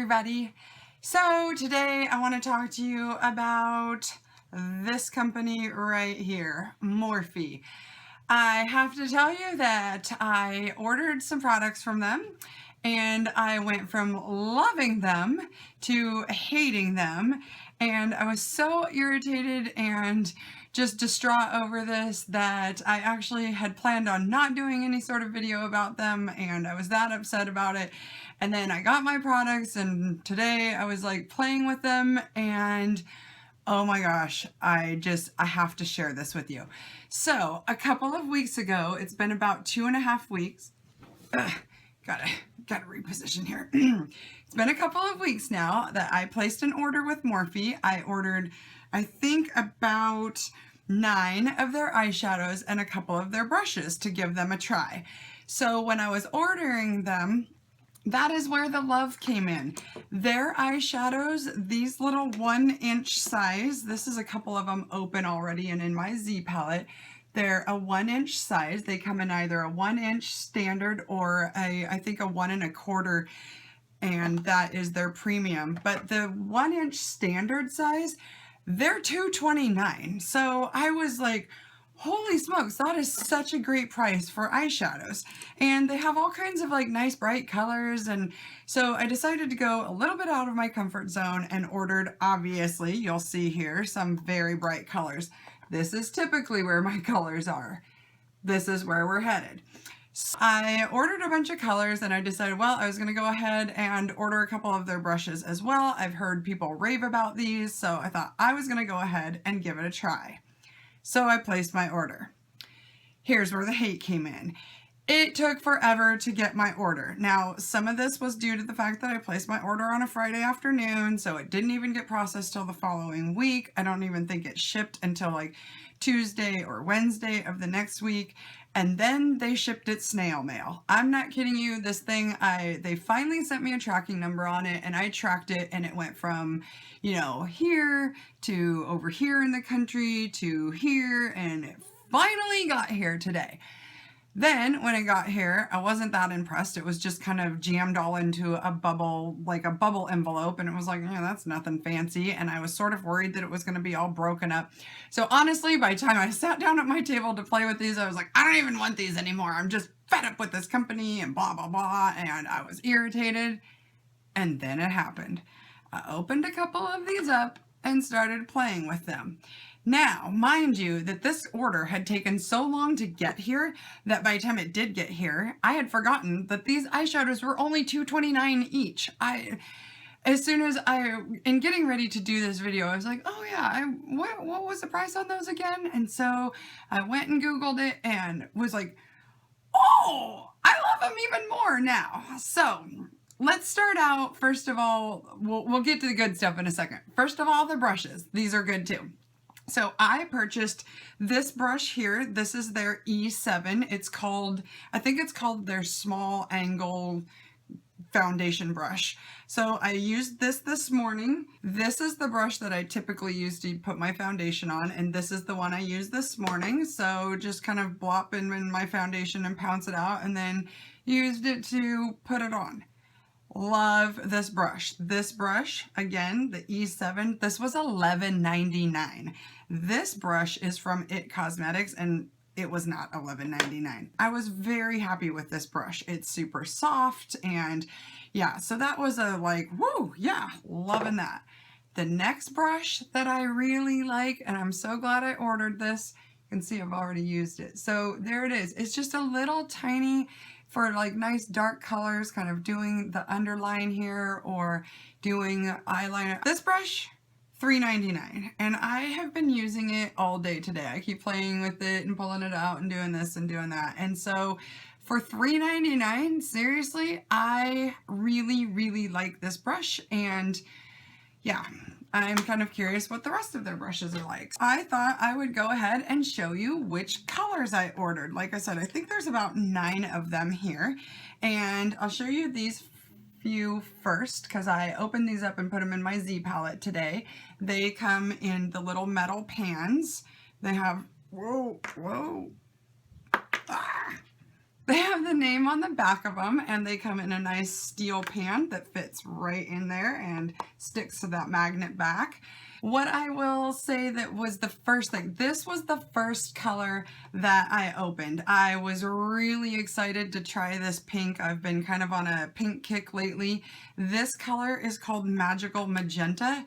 everybody. So today I want to talk to you about this company right here, Morphe. I have to tell you that I ordered some products from them and I went from loving them to hating them, and I was so irritated and just distraught over this that I actually had planned on not doing any sort of video about them, and I was that upset about it. And then I got my products and today I was like playing with them, and oh my gosh, I have to share this with you. So a couple of weeks ago, it's been about 2.5 weeks. Gotta reposition here. It's been a couple of weeks now that I placed an order with Morphe. I ordered, I think, about 9 of their eyeshadows and a couple of their brushes to give them a try. So when I was ordering them, that is where the love came in. Their eyeshadows, these little 1-inch size, this is a couple of them open already and in my Z palette. They're a 1-inch size. They come in either a 1-inch standard or I think a 1 1/4, and that is their premium. But the 1-inch standard size, they're $2.29. So I was like, holy smokes, that is such a great price for eyeshadows. And they have all kinds of like nice bright colors, and so I decided to go a little bit out of my comfort zone and ordered, obviously, you'll see here, some very bright colors. This is typically where my colors are. This is where we're headed. So I ordered a bunch of colors and I decided, well, I was going to go ahead and order a couple of their brushes as well. I've heard people rave about these, so I thought I was going to go ahead and give it a try. So I placed my order. Here's where the hate came in. It took forever to get my order. Now, some of this was due to the fact that I placed my order on a Friday afternoon, so it didn't even get processed till the following week. I don't even think it shipped until like Tuesday or Wednesday of the next week. And then they shipped it snail mail. I'm not kidding you. This thing, they finally sent me a tracking number on it, and I tracked it, and it went from, you know, here to over here in the country to here, and it finally got here today. Then when it got here, I wasn't that impressed. It was just kind of jammed all into a bubble, like a bubble envelope. And it was like, yeah, that's nothing fancy. And I was sort of worried that it was going to be all broken up. So honestly, by the time I sat down at my table to play with these, I was like, I don't even want these anymore. I'm just fed up with this company and blah, blah, blah. And I was irritated. And then it happened. I opened a couple of these up and started playing with them. Now, mind you, that this order had taken so long to get here that by the time it did get here, I had forgotten that these eyeshadows were only $2.29 each. As soon as in getting ready to do this video, I was like, oh yeah, what was the price on those again? And so I went and Googled it and was like, oh, I love them even more now. So let's start out, first of all, we'll get to the good stuff in a second. First of all, the brushes. These are good too. So I purchased this brush here. This is their E7. It's called, I think it's called their small angle foundation brush. So I used this morning. This is the brush that I typically use to put my foundation on, and this is the one I used this morning. So just kind of blop in my foundation and pounce it out, and then used it to put it on. Love this brush. This brush, again, the E7, this was $11.99. This brush is from It Cosmetics, and it was not $11.99. I was very happy with this brush. It's super soft, and yeah, so that was a like, woo, yeah, loving that. The next brush that I really like, and I'm so glad I ordered this, you can see I've already used it. So there it is. It's just a little tiny, for like nice dark colors, kind of doing the underline here or doing eyeliner. This brush, $3.99, and I have been using it all day today. I keep playing with it and pulling it out and doing this and doing that. And so for $3.99, seriously, I really, really like this brush. And yeah, I'm kind of curious what the rest of their brushes are like. I thought I would go ahead and show you which colors I ordered. Like I said, I think there's about 9 of them here, and I'll show you these few first because I opened these up and put them in my Z palette today. They come in the little metal pans. They have, whoa, They have the name on the back of them, and they come in a nice steel pan that fits right in there and sticks to that magnet back. What I will say that was the first thing, this was the first color that I opened. I was really excited to try this pink. I've been kind of on a pink kick lately. This color is called Magical Magenta,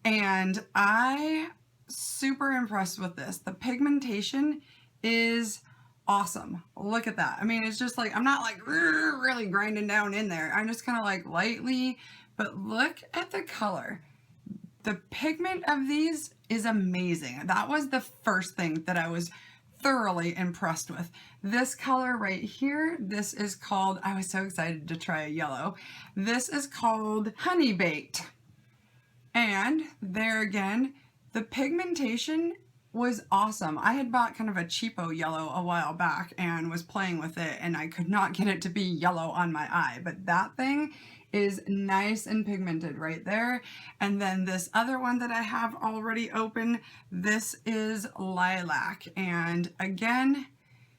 and I super impressed with this. The pigmentation is awesome. Look at that. I mean, it's just like, I'm not like really grinding down in there. I'm just kind of like lightly, but look at the color. The pigment of these is amazing. That was the first thing that I was thoroughly impressed with. This color right here, this is called, I was so excited to try a yellow. This is called Honey Baked. And there again, the pigmentation was awesome. I had bought kind of a cheapo yellow a while back and was playing with it, and I could not get it to be yellow on my eye, but that thing is nice and pigmented right there. And then this other one that I have already open, this is Lilac, and again,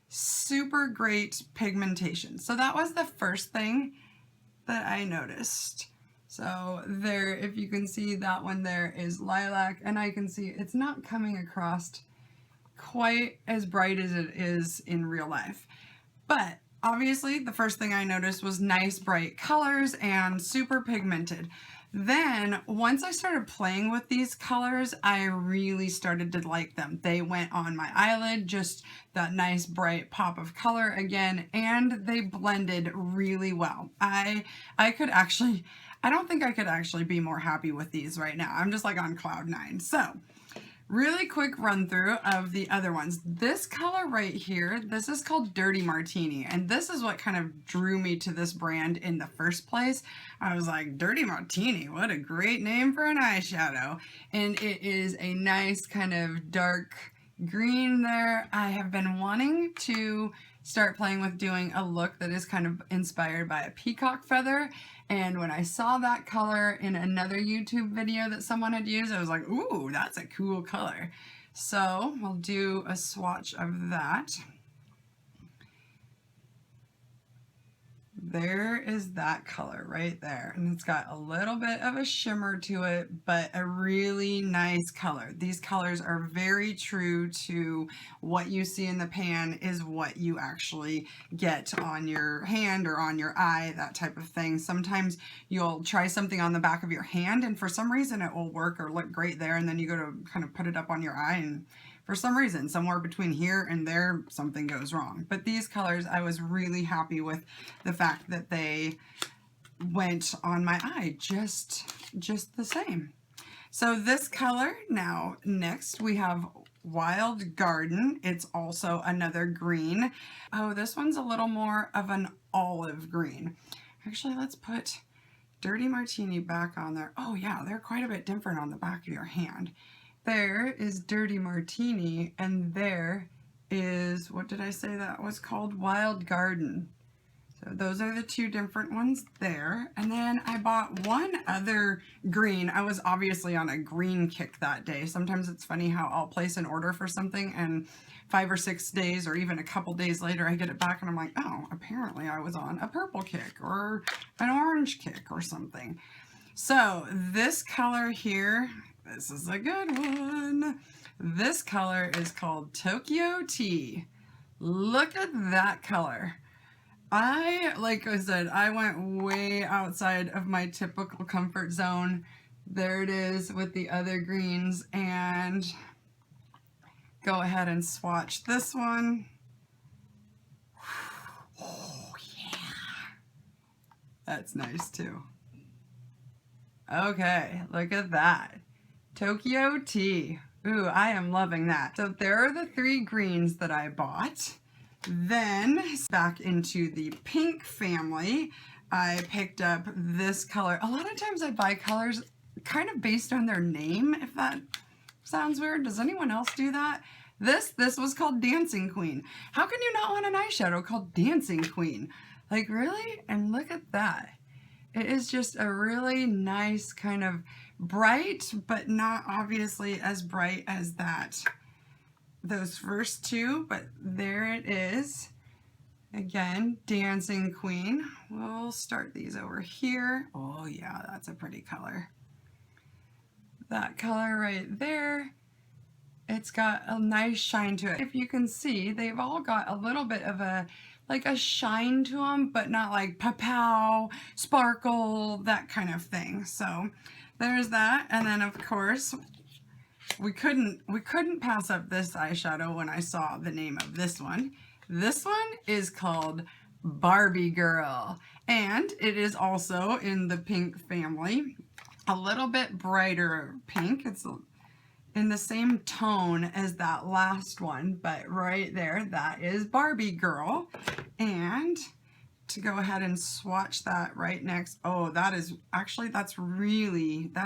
super great pigmentation. So that was the first thing that I noticed. So there, if you can see, that one there is Lilac, and I can see it's not coming across quite as bright as it is in real life. But obviously the first thing I noticed was nice bright colors and super pigmented. Then once I started playing with these colors, I really started to like them. They went on my eyelid, just that nice bright pop of color again, and they blended really well. I could actually, I don't think I could actually be more happy with these right now. I'm just like on cloud nine. So really quick run through of the other ones. This color right here, this is called Dirty Martini, and this is what kind of drew me to this brand in the first place. I was like, Dirty Martini, what a great name for an eyeshadow. And it is a nice kind of dark green there. I have been wanting to start playing with doing a look that is kind of inspired by a peacock feather, and when I saw that color in another YouTube video that someone had used, I was like, ooh, that's a cool color. So we'll do a swatch of that. There is that color right there, and it's got a little bit of a shimmer to it, but a really nice color. These colors are very true to what you see in the pan is what you actually get on your hand or on your eye, that type of thing. Sometimes you'll try something on the back of your hand and for some reason it will work or look great there, and then you go to kind of put it up on your eye and for some reason, somewhere between here and there, something goes wrong. But these colors, I was really happy with the fact that they went on my eye just the same. So this color, now next we have Wild Garden. It's also another green. Oh, this one's a little more of an olive green. Actually, let's put Dirty Martini back on there. Oh yeah, they're quite a bit different on the back of your hand. There is Dirty Martini, and there is, what did I say that was called? Wild Garden. So those are the two different ones there. And then I bought one other green. I was obviously on a green kick that day. Sometimes it's funny how I'll place an order for something and 5 or 6 days or even a couple days later I get it back and I'm like, oh, apparently I was on a purple kick or an orange kick or something. So this color here, this is a good one. This color is called Tokyo Tea. Look at that color. Like I said, I went way outside of my typical comfort zone. There it is with the other greens, and go ahead and swatch this one. Oh yeah. That's nice too. Okay, look at that. Tokyo Tea. Ooh, I am loving that. So there are the 3 greens that I bought. Then back into the pink family, I picked up this color. A lot of times I buy colors kind of based on their name, if that sounds weird. Does anyone else do that? This was called Dancing Queen. How can you not want an eyeshadow called Dancing Queen? Like, really? And look at that. It is just a really nice kind of bright, but not obviously as bright as those first 2, but there it is. Again, Dancing Queen. We'll start these over here. Oh yeah, that's a pretty color. That color right there, it's got a nice shine to it. If you can see, they've all got a little bit of a, like a shine to them, but not like pow, sparkle, that kind of thing. So there's that. And then of course, we couldn't pass up this eyeshadow when I saw the name of this one. This one is called Barbie Girl, and it is also in the pink family. A little bit brighter pink. It's in the same tone as that last one, but right there, that is Barbie Girl. And to go ahead and swatch that right next, oh, that is actually, that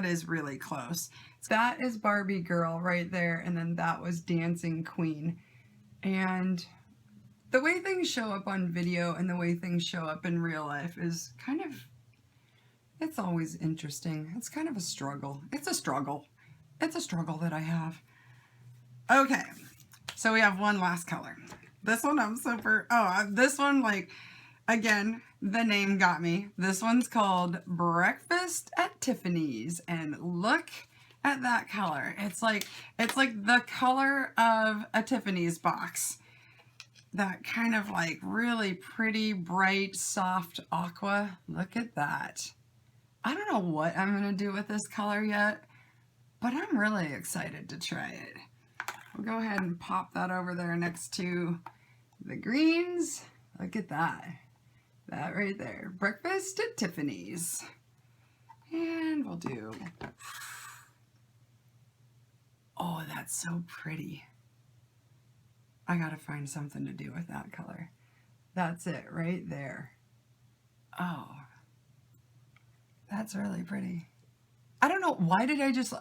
is really close. That is Barbie Girl right there, and then that was Dancing Queen. And the way things show up on video and the way things show up in real life is kind of, it's always interesting. It's kind of a struggle. It's a struggle. It's a struggle that I have. Okay, so we have one last color. This one I'm super, this one, like, again, the name got me. This one's called Breakfast at Tiffaneez, and look at that color. It's like the color of a Tiffaneez box. That kind of like really pretty, bright, soft aqua. Look at that. I don't know what I'm gonna do with this color yet, but I'm really excited to try it. We'll go ahead and pop that over there next to the greens. Look at that. That right there. Breakfast at Tiffaneez. And we'll do, oh, that's so pretty. I gotta find something to do with that color. That's it right there. Oh, that's really pretty. I don't know, why did I just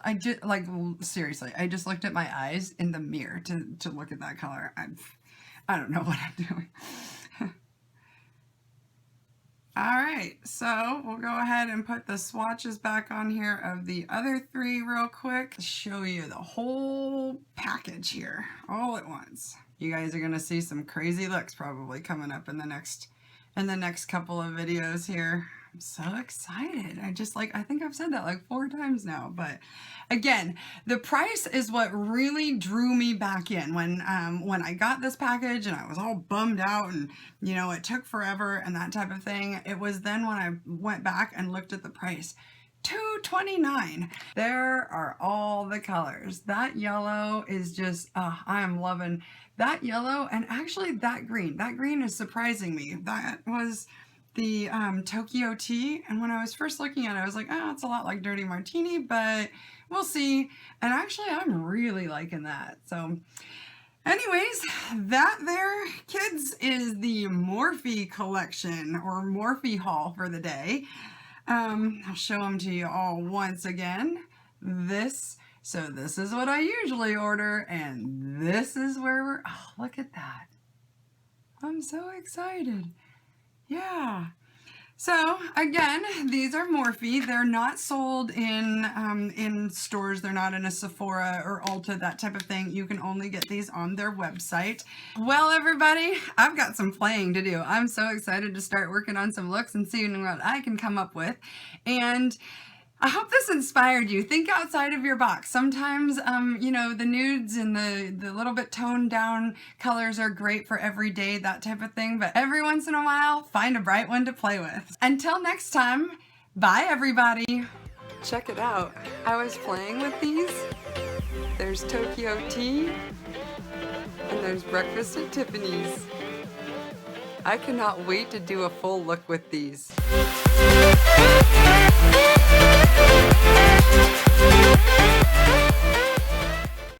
like, seriously, I just looked at my eyes in the mirror to look at that color. I don't know what I'm doing. All right, so we'll go ahead and put the swatches back on here of the other three real quick. Show you the whole package here, all at once. You guys are gonna see some crazy looks probably coming up in the next couple of videos here. I'm so excited. I think I've said that like 4 times now, but again, the price is what really drew me back in when I got this package and I was all bummed out and, you know, it took forever and that type of thing. It was then when I went back and looked at the price. $2.29. There are all the colors. That yellow is just, I am loving that yellow, and actually that green. That green is surprising me. That was the Tokyo tea, and when I was first looking at it, I was like, oh, it's a lot like Dirty Martini, but we'll see. And actually, I'm really liking that. So anyways, that there, kids, is the Morphe collection, or Morphe haul for the day. I'll show them to you all once again. So this is what I usually order, and this is where we're, oh, look at that. I'm so excited. Yeah. So again, these are Morphe. They're not sold in stores. They're not in a Sephora or Ulta, that type of thing. You can only get these on their website. Well, everybody, I've got some playing to do. I'm so excited to start working on some looks and seeing what I can come up with. And I hope this inspired you. Think outside of your box. Sometimes, you know, the nudes and the little bit toned down colors are great for every day, that type of thing. But every once in a while, find a bright one to play with. Until next time, bye everybody. Check it out. I was playing with these. There's Tokyo tea, and there's Breakfast at Tiffaneez. I cannot wait to do a full look with these.